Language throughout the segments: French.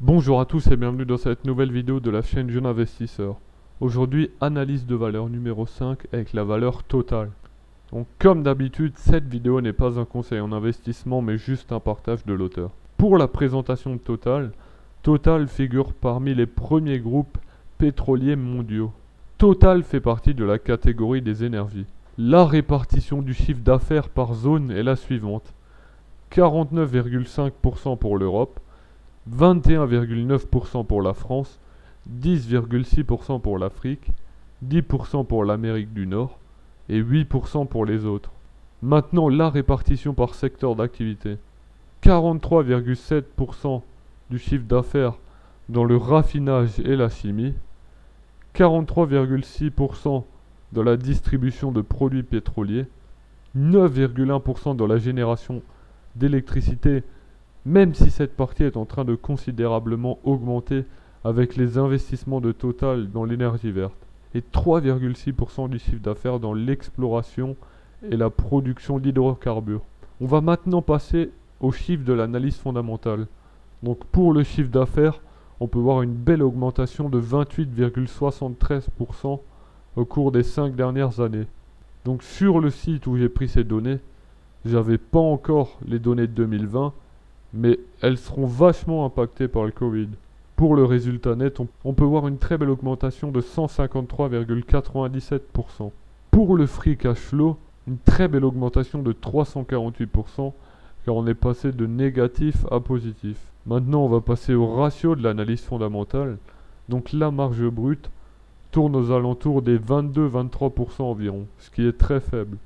Bonjour à tous et bienvenue dans cette nouvelle vidéo de la chaîne Jeune Investisseur. Aujourd'hui, analyse de valeur numéro 5 avec la valeur Total. Donc comme d'habitude, cette vidéo n'est pas un conseil en investissement mais juste un partage de l'auteur. Pour la présentation de Total, Total figure parmi les premiers groupes pétroliers mondiaux. Total fait partie de la catégorie des énergies. La répartition du chiffre d'affaires par zone est la suivante. 49,5% pour l'Europe, 21,9% pour la France, 10,6% pour l'Afrique, 10% pour l'Amérique du Nord et 8% pour les autres. Maintenant, la répartition par secteur d'activité. 43,7% du chiffre d'affaires dans le raffinage et la chimie, 43,6% dans la distribution de produits pétroliers, 9,1% dans la génération d'électricité, même si cette partie est en train de considérablement augmenter avec les investissements de Total dans l'énergie verte, et 3,6% du chiffre d'affaires dans l'exploration et la production d'hydrocarbures. On va maintenant passer au chiffre de l'analyse fondamentale. Donc pour le chiffre d'affaires, on peut voir une belle augmentation de 28,73% au cours des 5 dernières années. Donc sur le site où j'ai pris ces données, j'avais pas encore les données de 2020, mais elles seront vachement impactées par le Covid. Pour le résultat net, on peut voir une très belle augmentation de 153,97%. Pour le free cash flow, une très belle augmentation de 348%, car on est passé de négatif à positif. Maintenant, on va passer au ratio de l'analyse fondamentale. Donc la marge brute tourne aux alentours des 22-23% environ, ce qui est très faible.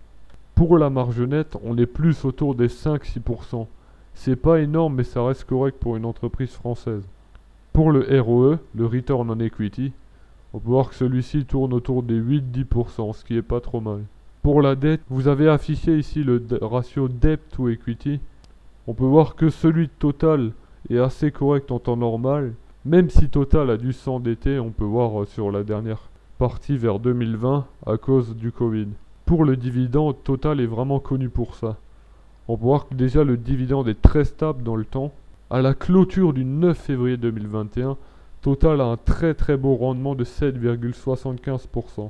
Pour la marge nette, on est plus autour des 5-6%. C'est pas énorme, mais ça reste correct pour une entreprise française. Pour le ROE, le Return on Equity, on peut voir que celui-ci tourne autour des 8-10%, ce qui est pas trop mal. Pour la dette, vous avez affiché ici le ratio Debt to Equity. On peut voir que celui de Total est assez correct en temps normal. Même si Total a dû s'endetter, on peut voir sur la dernière partie vers 2020 à cause du Covid. Pour le dividende, Total est vraiment connu pour ça. On peut voir que déjà le dividende est très stable dans le temps. À la clôture du 9 février 2021, Total a un très beau rendement de 7,75%.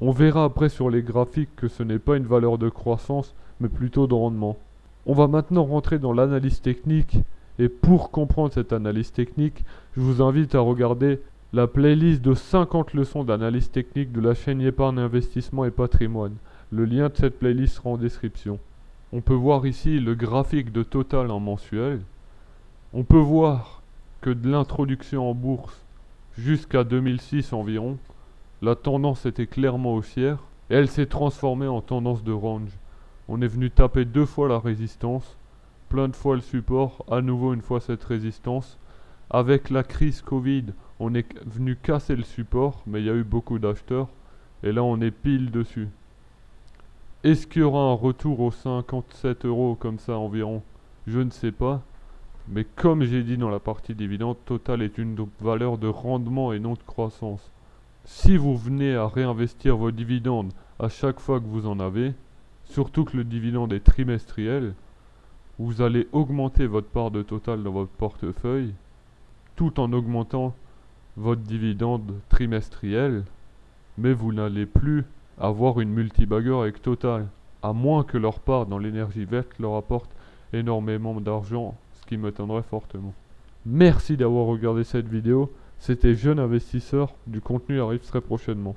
On verra après sur les graphiques que ce n'est pas une valeur de croissance, mais plutôt de rendement. On va maintenant rentrer dans l'analyse technique, et pour comprendre cette analyse technique, je vous invite à regarder la playlist de 50 leçons d'analyse technique de la chaîne Épargne Investissement et Patrimoine. Le lien de cette playlist sera en description. On peut voir ici le graphique de Total en mensuel. On peut voir que de l'introduction en bourse jusqu'à 2006 environ, la tendance était clairement haussière et elle s'est transformée en tendance de range. On est venu taper 2 fois la résistance, plein de fois le support, à nouveau une fois cette résistance. Avec la crise Covid, on est venu casser le support, mais il y a eu beaucoup d'acheteurs et là on est pile dessus. Est-ce qu'il y aura un retour aux 57 € comme ça environ? Je ne sais pas. Mais comme j'ai dit dans la partie dividende, Total est une valeur de rendement et non de croissance. Si vous venez à réinvestir vos dividendes à chaque fois que vous en avez, surtout que le dividende est trimestriel, vous allez augmenter votre part de Total dans votre portefeuille, tout en augmentant votre dividende trimestriel, mais vous n'allez plus avoir une multibagger avec Total, à moins que leur part dans l'énergie verte leur apporte énormément d'argent, ce qui m'étonnerait fortement. Merci d'avoir regardé cette vidéo, c'était Jeune Investisseur, du contenu arrive très prochainement.